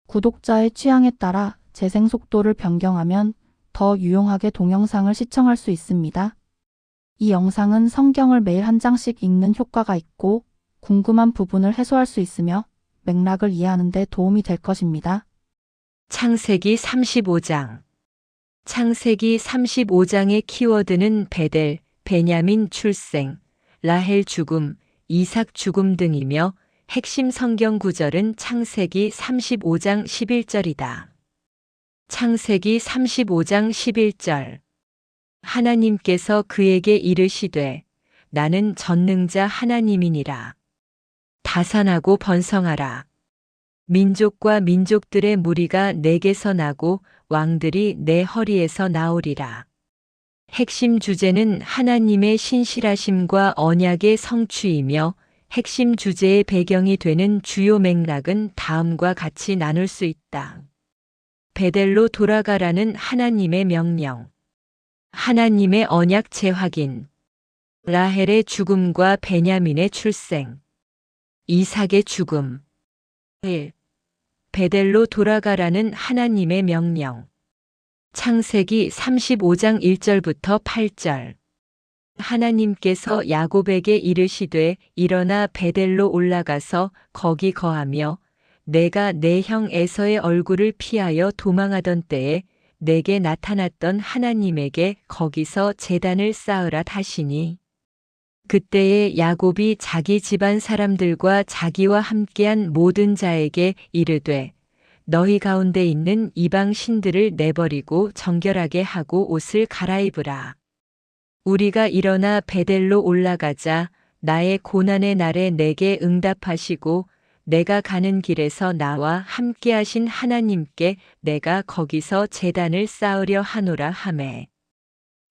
구독자의 취향에 따라 재생 속도를 변경하면 더 유용하게 동영상을 시청할 수 있습니다. 이 영상은 성경을 매일 한 장씩 읽는 효과가 있고 궁금한 부분을 해소할 수 있으며 맥락을 이해하는 데 도움이 될 것입니다. 창세기 35장. 창세기 35장의 키워드는 베델, 베냐민 출생, 라헬 죽음, 이삭 죽음 등이며 핵심 성경 구절은 창세기 35장 11절이다. 창세기 35장 11절. 하나님께서 그에게 이르시되 나는 전능자 하나님이니라. 다산하고 번성하라. 민족과 민족들의 무리가 내게서 나고 왕들이 내 허리에서 나오리라. 핵심 주제는 하나님의 신실하심과 언약의 성취이며 핵심 주제의 배경이 되는 주요 맥락은 다음과 같이 나눌 수 있다. 베델로 돌아가라는 하나님의 명령. 하나님의 언약 재확인. 라헬의 죽음과 베냐민의 출생. 이삭의 죽음. 1. 베델로 돌아가라는 하나님의 명령. 창세기 35장 1절부터 8절. 하나님께서 야곱에게 이르시되 일어나 베델로 올라가서 거기 거하며 내가 내 형 에서의 얼굴을 피하여 도망하던 때에 내게 나타났던 하나님에게 거기서 제단을 쌓으라 하시니 그때에 야곱이 자기 집안 사람들과 자기와 함께한 모든 자에게 이르되 너희 가운데 있는 이방 신들을 내버리고 정결하게 하고 옷을 갈아입으라. 우리가 일어나 베델로 올라가자 나의 고난의 날에 내게 응답하시고 내가 가는 길에서 나와 함께하신 하나님께 내가 거기서 제단을 쌓으려 하노라 하매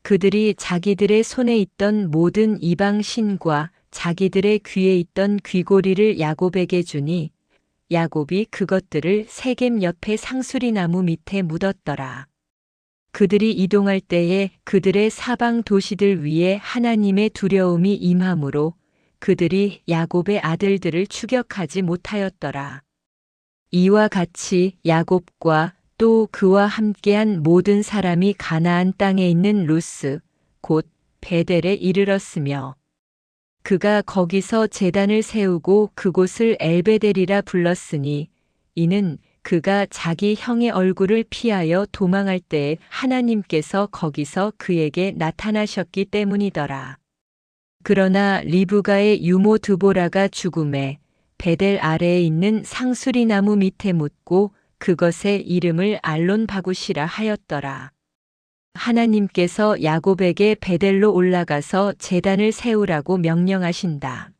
그들이 자기들의 손에 있던 모든 이방 신과 자기들의 귀에 있던 귀고리를 야곱에게 주니 야곱이 그것들을 세겜 옆에 상수리 나무 밑에 묻었더라. 그들이 이동할 때에 그들의 사방 도시들 위에 하나님의 두려움이 임하므로 그들이 야곱의 아들들을 추격하지 못하였더라. 이와 같이 야곱과 또 그와 함께한 모든 사람이 가나안 땅에 있는 루스, 곧 베델에 이르렀으며 그가 거기서 제단을 세우고 그곳을 엘베델이라 불렀으니 이는 그가 자기 형의 얼굴을 피하여 도망할 때에 하나님께서 거기서 그에게 나타나셨기 때문이더라. 그러나 리브가의 유모 드보라가 죽음에 베델 아래에 있는 상수리 나무 밑에 묻고 그것의 이름을 알론 바굿이라 하였더라. 하나님께서 야곱에게 베델로 올라가서 제단을 세우라고 명령하신다.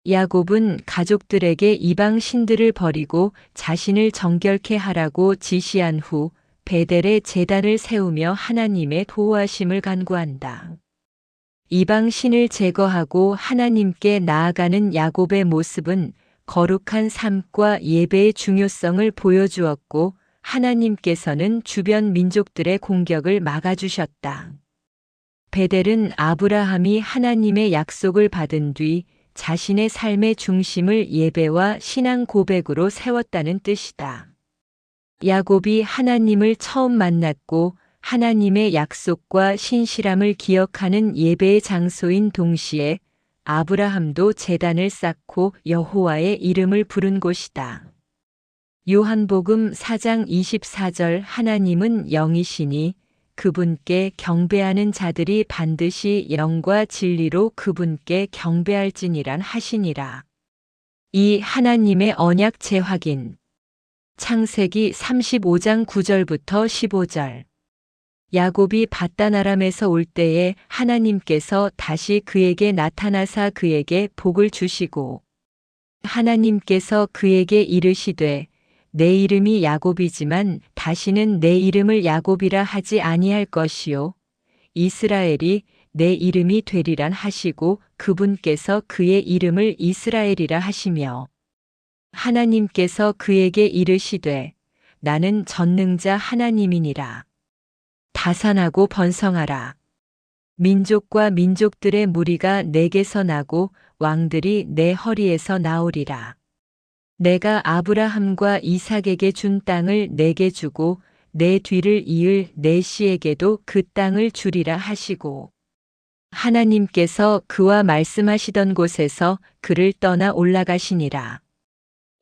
야곱은 가족들에게 이방 신들을 버리고 자신을 정결케 하라고 지시한 후 베델에 제단을 세우며 하나님의 도우하심을 간구한다. 이방 신을 제거하고 하나님께 나아가는 야곱의 모습은 거룩한 삶과 예배의 중요성을 보여주었고 하나님께서는 주변 민족들의 공격을 막아주셨다. 베델은 아브라함이 하나님의 약속을 받은 뒤 자신의 삶의 중심을 예배와 신앙 고백으로 세웠다는 뜻이다. 야곱이 하나님을 처음 만났고 하나님의 약속과 신실함을 기억하는 예배의 장소인 동시에 아브라함도 제단을 쌓고 여호와의 이름을 부른 곳이다. 요한복음 4장 24절 하나님은 영이시니 그분께 경배하는 자들이 반드시 영과 진리로 그분께 경배할지니란 하시니라. 이 하나님의 언약 재확인. 창세기 35장 9절부터 15절. 야곱이 밧단 아람에서 올 때에 하나님께서 다시 그에게 나타나사 그에게 복을 주시고 하나님께서 그에게 이르시되 내 이름이 야곱이지만 다시는 내 이름을 야곱이라 하지 아니할 것이요 이스라엘이 내 이름이 되리란 하시고 그분께서 그의 이름을 이스라엘이라 하시며 하나님께서 그에게 이르시되 나는 전능자 하나님이니라. 다산하고 번성하라. 민족과 민족들의 무리가 내게서 나고 왕들이 내 허리에서 나오리라. 내가 아브라함과 이삭에게 준 땅을 내게 주고 내 뒤를 이을 내 씨에게도 그 땅을 주리라 하시고 하나님께서 그와 말씀하시던 곳에서 그를 떠나 올라가시니라.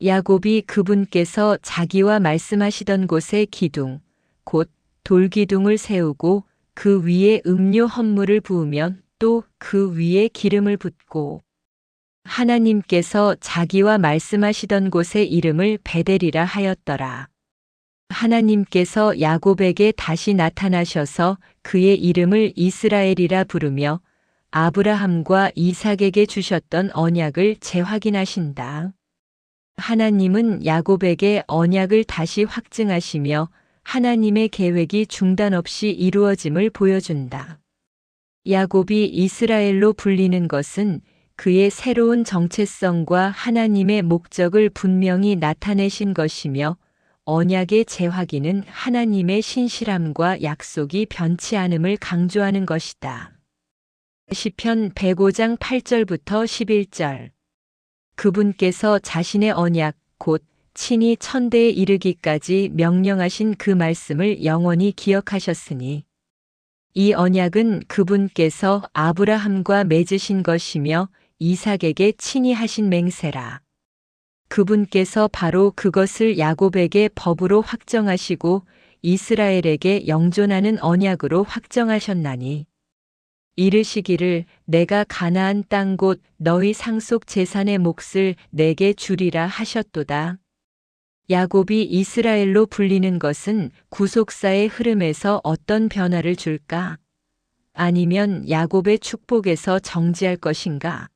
야곱이 그분께서 자기와 말씀하시던 곳에 기둥, 곧 돌기둥을 세우고 그 위에 음료 헌물을 부으면 또 그 위에 기름을 붓고 하나님께서 자기와 말씀하시던 곳의 이름을 베델이라 하였더라. 하나님께서 야곱에게 다시 나타나셔서 그의 이름을 이스라엘이라 부르며 아브라함과 이삭에게 주셨던 언약을 재확인하신다. 하나님은 야곱에게 언약을 다시 확증하시며 하나님의 계획이 중단 없이 이루어짐을 보여준다. 야곱이 이스라엘로 불리는 것은 그의 새로운 정체성과 하나님의 목적을 분명히 나타내신 것이며 언약의 재확인은 하나님의 신실함과 약속이 변치 않음을 강조하는 것이다. 시편 105장 8절부터 11절. 그분께서 자신의 언약 곧 친히 천대에 이르기까지 명령하신 그 말씀을 영원히 기억하셨으니 이 언약은 그분께서 아브라함과 맺으신 것이며 이삭에게 친히 하신 맹세라. 그분께서 바로 그것을 야곱에게 법으로 확정하시고 이스라엘에게 영존하는 언약으로 확정하셨나니 이르시기를 내가 가나안 땅 곧 너희 상속 재산의 몫을 내게 주리라 하셨도다. 야곱이 이스라엘로 불리는 것은 구속사의 흐름에서 어떤 변화를 줄까? 아니면 야곱의 축복에서 정지할 것인가?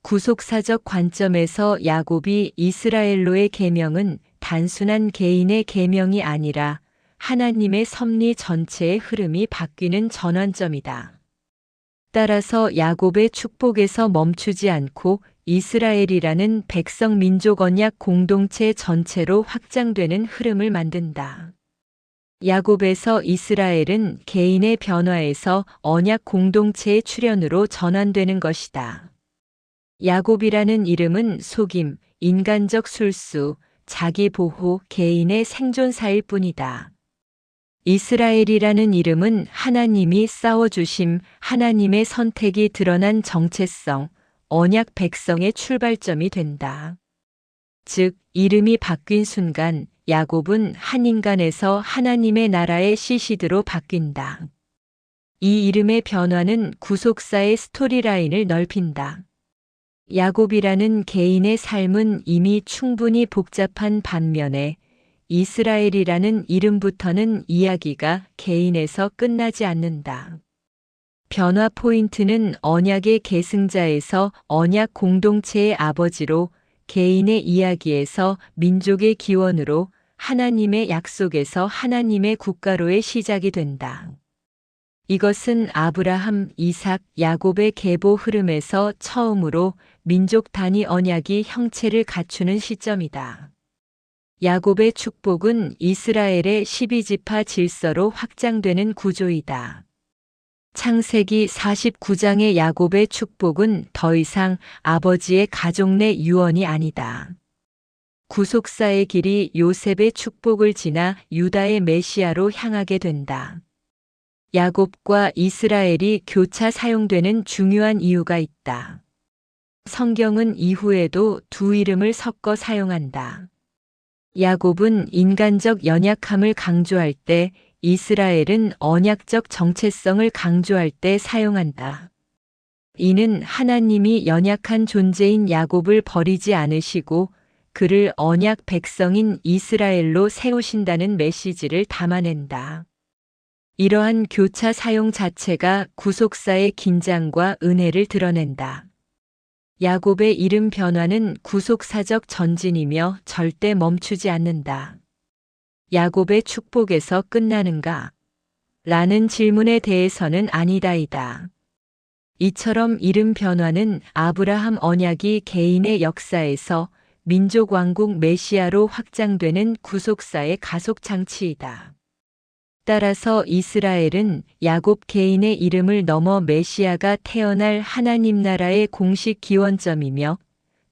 구속사적 관점에서 야곱이 이스라엘로의 계명은 단순한 개인의 계명이 아니라 하나님의 섭리 전체의 흐름이 바뀌는 전환점이다. 따라서 야곱의 축복에서 멈추지 않고 이스라엘이라는 백성 민족 언약 공동체 전체로 확장되는 흐름을 만든다. 야곱에서 이스라엘은 개인의 변화에서 언약 공동체의 출현으로 전환되는 것이다. 야곱이라는 이름은 속임, 인간적 술수, 자기 보호, 개인의 생존사일 뿐이다. 이스라엘이라는 이름은 하나님이 싸워주심, 하나님의 선택이 드러난 정체성, 언약 백성의 출발점이 된다. 즉, 이름이 바뀐 순간 야곱은 한 인간에서 하나님의 나라의 시시드로 바뀐다. 이 이름의 변화는 구속사의 스토리라인을 넓힌다. 야곱이라는 개인의 삶은 이미 충분히 복잡한 반면에 이스라엘이라는 이름부터는 이야기가 개인에서 끝나지 않는다. 변화 포인트는 언약의 계승자에서 언약 공동체의 아버지로, 개인의 이야기에서 민족의 기원으로, 하나님의 약속에서 하나님의 국가로의 시작이 된다. 이것은 아브라함, 이삭, 야곱의 계보 흐름에서 처음으로 민족 단위 언약이 형체를 갖추는 시점이다. 야곱의 축복은 이스라엘의 12지파 질서로 확장되는 구조이다. 창세기 49장의 야곱의 축복은 더 이상 아버지의 가족 내 유언이 아니다. 구속사의 길이 요셉의 축복을 지나 유다의 메시아로 향하게 된다. 야곱과 이스라엘이 교차 사용되는 중요한 이유가 있다. 성경은 이후에도 두 이름을 섞어 사용한다. 야곱은 인간적 연약함을 강조할 때, 이스라엘은 언약적 정체성을 강조할 때 사용한다. 이는 하나님이 연약한 존재인 야곱을 버리지 않으시고 그를 언약 백성인 이스라엘로 세우신다는 메시지를 담아낸다. 이러한 교차 사용 자체가 구속사의 긴장과 은혜를 드러낸다. 야곱의 이름 변화는 구속사적 전진이며 절대 멈추지 않는다. 야곱의 축복에서 끝나는가? 라는 질문에 대해서는 아니다이다. 이처럼 이름 변화는 아브라함 언약이 개인의 역사에서 민족 왕국 메시아로 확장되는 구속사의 가속 장치이다. 따라서 이스라엘은 야곱 개인의 이름을 넘어 메시아가 태어날 하나님 나라의 공식 기원점이며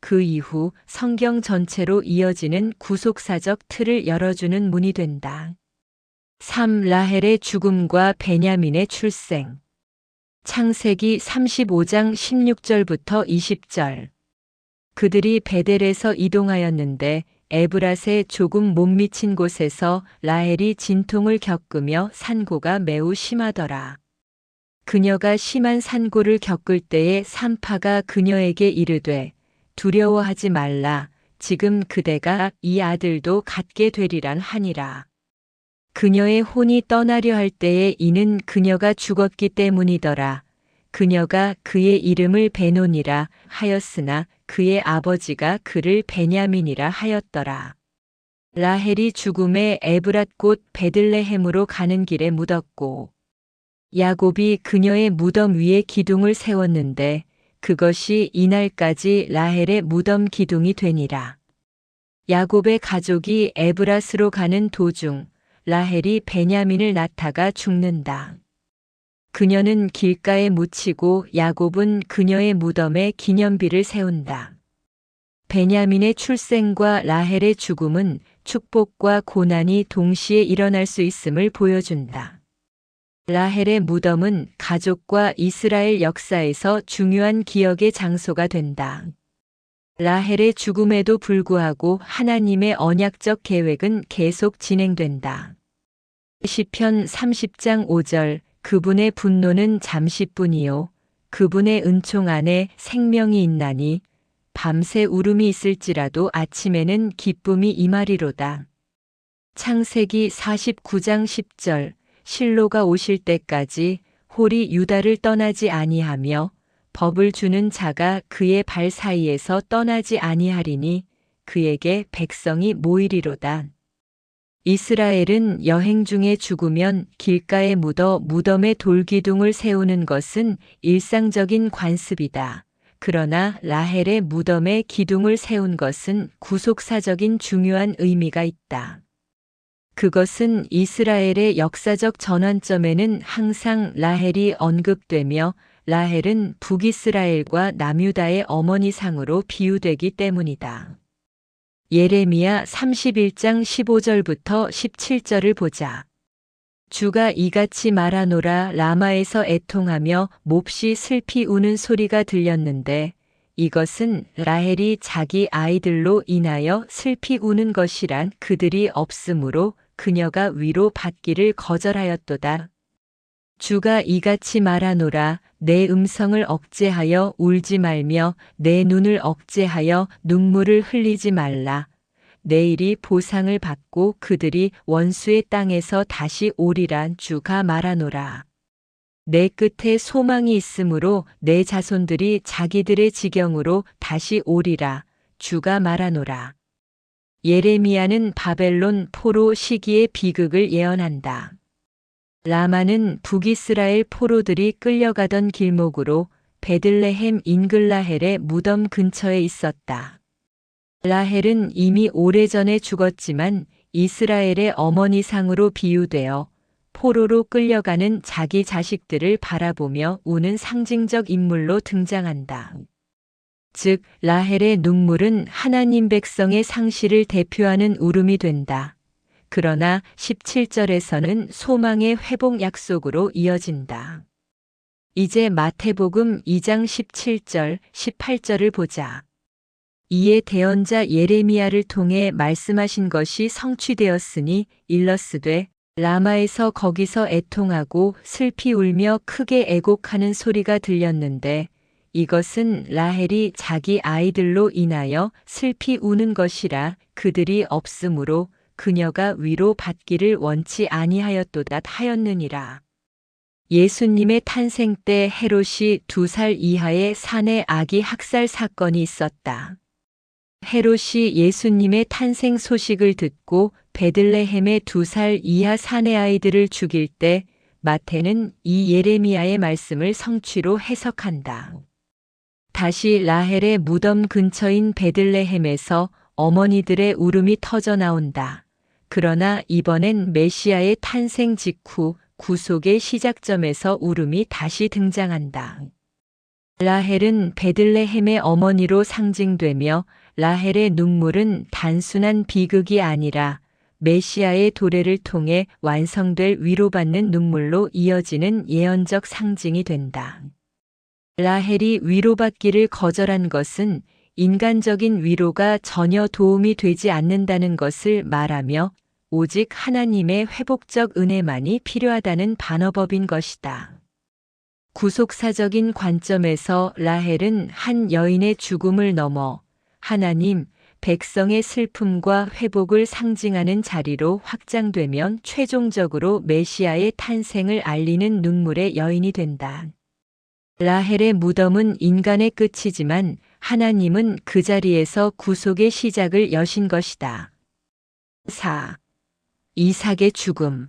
그 이후 성경 전체로 이어지는 구속사적 틀을 열어주는 문이 된다. 3. 라헬의 죽음과 베냐민의 출생. 창세기 35장 16절부터 20절. 그들이 베델에서 이동하였는데 에브랏에 조금 못 미친 곳에서 라헬이 진통을 겪으며 산고가 매우 심하더라. 그녀가 심한 산고를 겪을 때에 산파가 그녀에게 이르되 두려워하지 말라. 지금 그대가 이 아들도 갖게 되리란 하니라. 그녀의 혼이 떠나려 할 때에 이는 그녀가 죽었기 때문이더라. 그녀가 그의 이름을 베논이라 하였으나 그의 아버지가 그를 베냐민이라 하였더라. 라헬이 죽음에 에브랏 곧 베들레헴으로 가는 길에 묻었고 야곱이 그녀의 무덤 위에 기둥을 세웠는데 그것이 이날까지 라헬의 무덤 기둥이 되니라. 야곱의 가족이 에브랏으로 가는 도중 라헬이 베냐민을 낳다가 죽는다. 그녀는 길가에 묻히고 야곱은 그녀의 무덤에 기념비를 세운다. 베냐민의 출생과 라헬의 죽음은 축복과 고난이 동시에 일어날 수 있음을 보여준다. 라헬의 무덤은 가족과 이스라엘 역사에서 중요한 기억의 장소가 된다. 라헬의 죽음에도 불구하고 하나님의 언약적 계획은 계속 진행된다. 시편 30장 5절. 그분의 분노는 잠시뿐이요 그분의 은총 안에 생명이 있나니 밤새 울음이 있을지라도 아침에는 기쁨이 임하리로다. 창세기 49장 10절. 실로가 오실 때까지 홀이 유다를 떠나지 아니하며 법을 주는 자가 그의 발 사이에서 떠나지 아니하리니 그에게 백성이 모이리로다. 이스라엘은 여행 중에 죽으면 길가에 묻어 무덤에 돌기둥을 세우는 것은 일상적인 관습이다. 그러나 라헬의 무덤에 기둥을 세운 것은 구속사적인 중요한 의미가 있다. 그것은 이스라엘의 역사적 전환점에는 항상 라헬이 언급되며 라헬은 북이스라엘과 남유다의 어머니상으로 비유되기 때문이다. 예레미야 31장 15절부터 17절을 보자. 주가 이같이 말하노라. 라마에서 애통하며 몹시 슬피 우는 소리가 들렸는데 이것은 라헬이 자기 아이들로 인하여 슬피 우는 것이란 그들이 없으므로 그녀가 위로 받기를 거절하였도다. 주가 이같이 말하노라. 내 음성을 억제하여 울지 말며 내 눈을 억제하여 눈물을 흘리지 말라. 내일이 보상을 받고 그들이 원수의 땅에서 다시 오리란 주가 말하노라. 내 끝에 소망이 있으므로 내 자손들이 자기들의 지경으로 다시 오리라. 주가 말하노라. 예레미야는 바벨론 포로 시기의 비극을 예언한다. 라마는 북이스라엘 포로들이 끌려가던 길목으로 베들레헴 인근 라헬의 무덤 근처에 있었다. 라헬은 이미 오래전에 죽었지만 이스라엘의 어머니상으로 비유되어 포로로 끌려가는 자기 자식들을 바라보며 우는 상징적 인물로 등장한다. 즉, 라헬의 눈물은 하나님 백성의 상실을 대표하는 울음이 된다. 그러나 17절에서는 소망의 회복 약속으로 이어진다. 이제 마태복음 2장 17절, 18절을 보자. 이에 대언자 예레미야를 통해 말씀하신 것이 성취되었으니 일러스되 라마에서 거기서 애통하고 슬피 울며 크게 애곡하는 소리가 들렸는데 이것은 라헬이 자기 아이들로 인하여 슬피 우는 것이라 그들이 없으므로 그녀가 위로 받기를 원치 아니하였도다 하였느니라. 예수님의 탄생 때 헤롯이 2살 이하의 사내 아기 학살 사건이 있었다. 헤롯이 예수님의 탄생 소식을 듣고 베들레헴의 2살 이하 사내 아이들을 죽일 때 마태는 이 예레미야의 말씀을 성취로 해석한다. 다시 라헬의 무덤 근처인 베들레헴에서 어머니들의 울음이 터져 나온다. 그러나 이번엔 메시아의 탄생 직후 구속의 시작점에서 울음이 다시 등장한다. 라헬은 베들레헴의 어머니로 상징되며 라헬의 눈물은 단순한 비극이 아니라 메시아의 도래를 통해 완성될 위로받는 눈물로 이어지는 예언적 상징이 된다. 라헬이 위로받기를 거절한 것은 인간적인 위로가 전혀 도움이 되지 않는다는 것을 말하며 오직 하나님의 회복적 은혜만이 필요하다는 반어법인 것이다. 구속사적인 관점에서 라헬은 한 여인의 죽음을 넘어 하나님, 백성의 슬픔과 회복을 상징하는 자리로 확장되면 최종적으로 메시아의 탄생을 알리는 눈물의 여인이 된다. 라헬의 무덤은 인간의 끝이지만 하나님은 그 자리에서 구속의 시작을 여신 것이다. 4. 이삭의 죽음.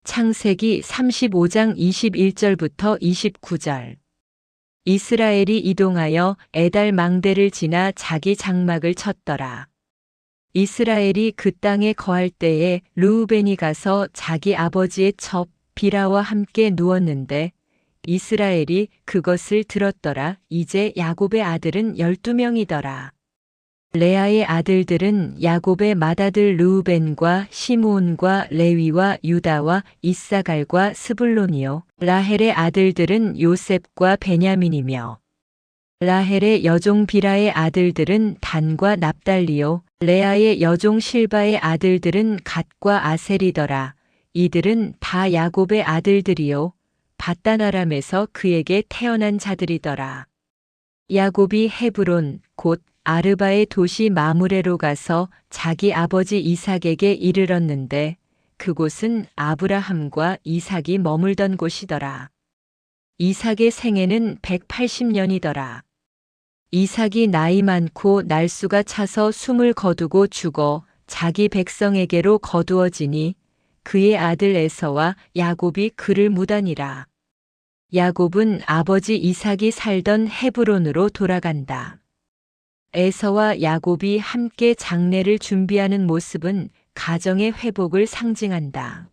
창세기 35장 21절부터 29절. 이스라엘이 이동하여 에달 망대를 지나 자기 장막을 쳤더라. 이스라엘이 그 땅에 거할 때에 르우벤이 가서 자기 아버지의 첩 비라와 함께 누웠는데 이스라엘이 그것을 들었더라. 이제 야곱의 아들은 12명이더라. 레아의 아들들은 야곱의 맏아들 르우벤과 시므온과 레위와 유다와 이사갈과 스불론이요. 라헬의 아들들은 요셉과 베냐민이며 라헬의 여종 비라의 아들들은 단과 납달리요. 레아의 여종 실바의 아들들은 갓과 아셀이더라. 이들은 다 야곱의 아들들이요. 밧단 아람에서 그에게 태어난 자들이더라. 야곱이 헤브론 곧 아르바의 도시 마므레로 가서 자기 아버지 이삭에게 이르렀는데 그곳은 아브라함과 이삭이 머물던 곳이더라. 이삭의 생애는 180년이더라. 이삭이 나이 많고 날수가 차서 숨을 거두고 죽어 자기 백성에게로 거두어지니 그의 아들 에서와 야곱이 그를 묻으니라. 야곱은 아버지 이삭이 살던 헤브론으로 돌아간다. 에서와 야곱이 함께 장례를 준비하는 모습은 가정의 회복을 상징한다.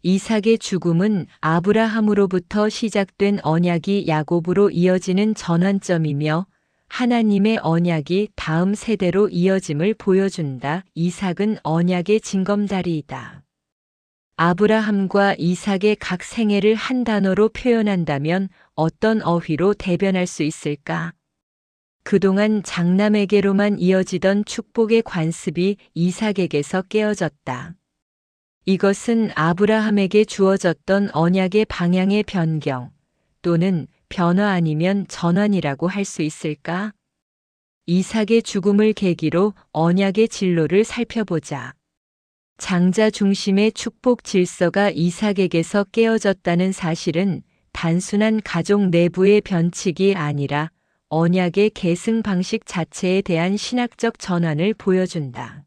이삭의 죽음은 아브라함으로부터 시작된 언약이 야곱으로 이어지는 전환점이며 하나님의 언약이 다음 세대로 이어짐을 보여준다. 이삭은 언약의 징검다리이다. 아브라함과 이삭의 각 생애를 한 단어로 표현한다면 어떤 어휘로 대변할 수 있을까? 그동안 장남에게로만 이어지던 축복의 관습이 이삭에게서 깨어졌다. 이것은 아브라함에게 주어졌던 언약의 방향의 변경 또는 변화 아니면 전환이라고 할 수 있을까? 이삭의 죽음을 계기로 언약의 진로를 살펴보자. 장자 중심의 축복 질서가 이삭에게서 깨어졌다는 사실은 단순한 가족 내부의 변칙이 아니라 언약의 계승 방식 자체에 대한 신학적 전환을 보여준다.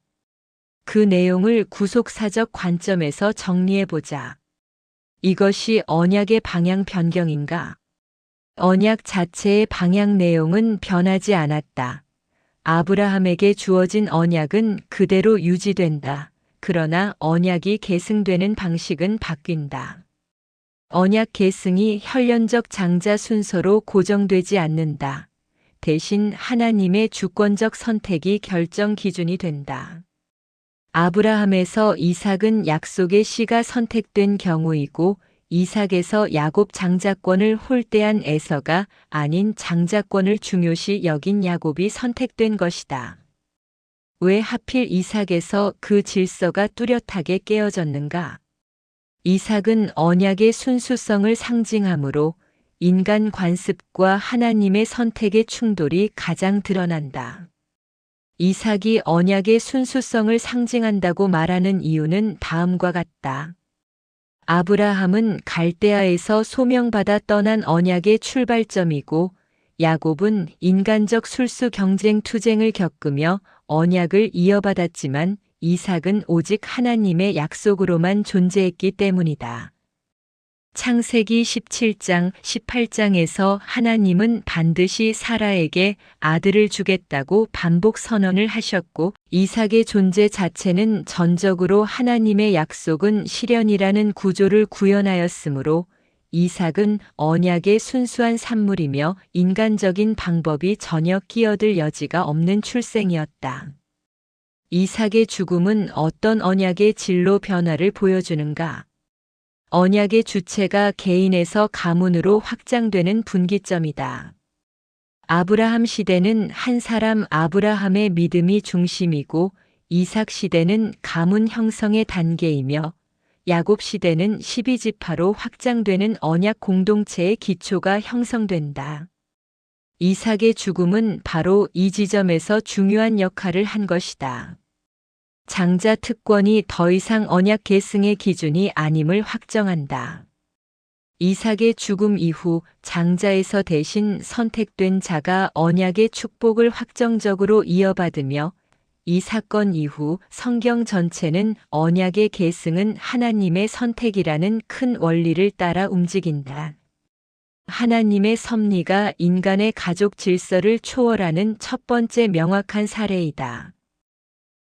그 내용을 구속사적 관점에서 정리해보자. 이것이 언약의 방향 변경인가? 언약 자체의 방향 내용은 변하지 않았다. 아브라함에게 주어진 언약은 그대로 유지된다. 그러나 언약이 계승되는 방식은 바뀐다. 언약 계승이 혈연적 장자 순서로 고정되지 않는다. 대신 하나님의 주권적 선택이 결정 기준이 된다. 아브라함에서 이삭은 약속의 씨가 선택된 경우이고 이삭에서 야곱 장자권을 홀대한 에서가 아닌 장자권을 중요시 여긴 야곱이 선택된 것이다. 왜 하필 이삭에서 그 질서가 뚜렷하게 깨어졌는가? 이삭은 언약의 순수성을 상징하므로 인간 관습과 하나님의 선택의 충돌이 가장 드러난다. 이삭이 언약의 순수성을 상징한다고 말하는 이유는 다음과 같다. 아브라함은 갈대아에서 소명받아 떠난 언약의 출발점이고 야곱은 인간적 술수 경쟁 투쟁을 겪으며 언약을 이어받았지만 이삭은 오직 하나님의 약속으로만 존재했기 때문이다. 창세기 17장, 18장에서 하나님은 반드시 사라에게 아들을 주겠다고 반복 선언을 하셨고 이삭의 존재 자체는 전적으로 하나님의 약속은 실현이라는 구조를 구현하였으므로 이삭은 언약의 순수한 산물이며 인간적인 방법이 전혀 끼어들 여지가 없는 출생이었다. 이삭의 죽음은 어떤 언약의 진로 변화를 보여주는가? 언약의 주체가 개인에서 가문으로 확장되는 분기점이다. 아브라함 시대는 한 사람 아브라함의 믿음이 중심이고 이삭 시대는 가문 형성의 단계이며 야곱 시대는 12지파로 확장되는 언약 공동체의 기초가 형성된다. 이삭의 죽음은 바로 이 지점에서 중요한 역할을 한 것이다. 장자 특권이 더 이상 언약 계승의 기준이 아님을 확정한다. 이삭의 죽음 이후 장자에서 대신 선택된 자가 언약의 축복을 확정적으로 이어받으며 이 사건 이후 성경 전체는 언약의 계승은 하나님의 선택이라는 큰 원리를 따라 움직인다. 하나님의 섭리가 인간의 가족 질서를 초월하는 첫 번째 명확한 사례이다.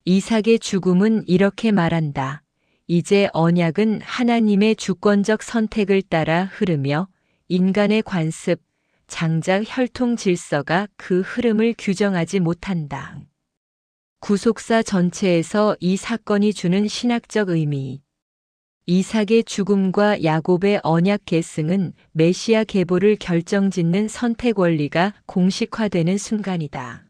이삭의 죽음은 이렇게 말한다. 이제 언약은 하나님의 주권적 선택을 따라 흐르며 인간의 관습, 장작 혈통 질서가 그 흐름을 규정하지 못한다. 구속사 전체에서 이 사건이 주는 신학적 의미. 이삭의 죽음과 야곱의 언약 계승은 메시아 계보를 결정짓는 선택 원리가 공식화되는 순간이다.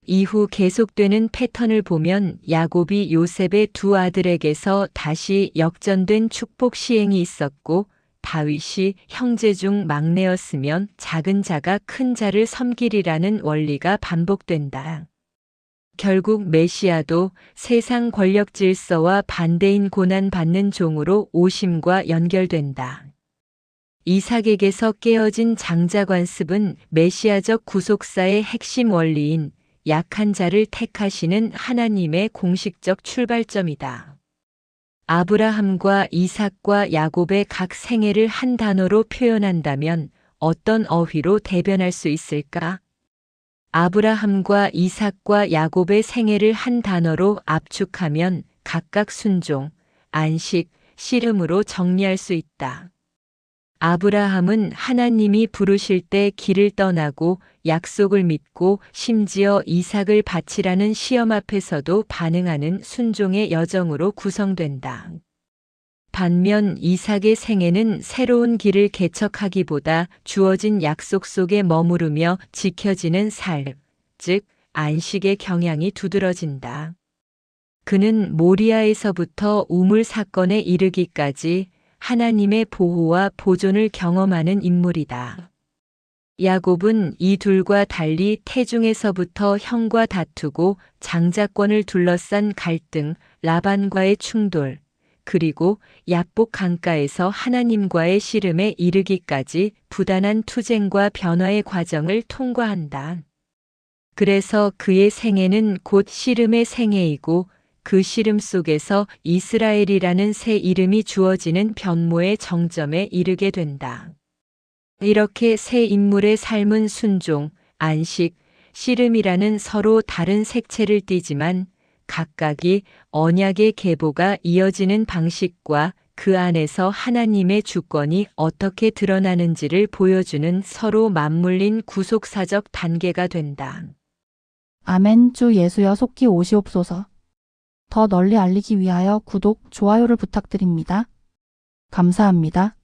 이후 계속되는 패턴을 보면 야곱이 요셉의 두 아들에게서 다시 역전된 축복 시행이 있었고 다윗이 형제 중 막내였으면 작은 자가 큰 자를 섬기리라는 원리가 반복된다. 결국 메시아도 세상 권력 질서와 반대인 고난받는 종으로 오심과 연결된다. 이삭에게서 깨어진 장자 관습은 메시아적 구속사의 핵심 원리인 약한 자를 택하시는 하나님의 공식적 출발점이다. 아브라함과 이삭과 야곱의 각 생애를 한 단어로 표현한다면 어떤 어휘로 대변할 수 있을까? 아브라함과 이삭과 야곱의 생애를 한 단어로 압축하면 각각 순종, 안식, 씨름으로 정리할 수 있다. 아브라함은 하나님이 부르실 때 길을 떠나고 약속을 믿고 심지어 이삭을 바치라는 시험 앞에서도 반응하는 순종의 여정으로 구성된다. 반면 이삭의 생애는 새로운 길을 개척하기보다 주어진 약속 속에 머무르며 지켜지는 삶, 즉 안식의 경향이 두드러진다. 그는 모리아에서부터 우물 사건에 이르기까지 하나님의 보호와 보존을 경험하는 인물이다. 야곱은 이 둘과 달리 태중에서부터 형과 다투고 장자권을 둘러싼 갈등, 라반과의 충돌, 그리고 야복 강가에서 하나님과의 씨름에 이르기까지 부단한 투쟁과 변화의 과정을 통과한다. 그래서 그의 생애는 곧 씨름의 생애이고 그 씨름 속에서 이스라엘이라는 새 이름이 주어지는 변모의 정점에 이르게 된다. 이렇게 새 인물의 삶은 순종, 안식, 씨름이라는 서로 다른 색채를 띠지만 각각이 언약의 계보가 이어지는 방식과 그 안에서 하나님의 주권이 어떻게 드러나는지를 보여주는 서로 맞물린 구속사적 단계가 된다. 아멘. 주 예수여 속히 오시옵소서. 더 널리 알리기 위하여 구독, 좋아요를 부탁드립니다. 감사합니다.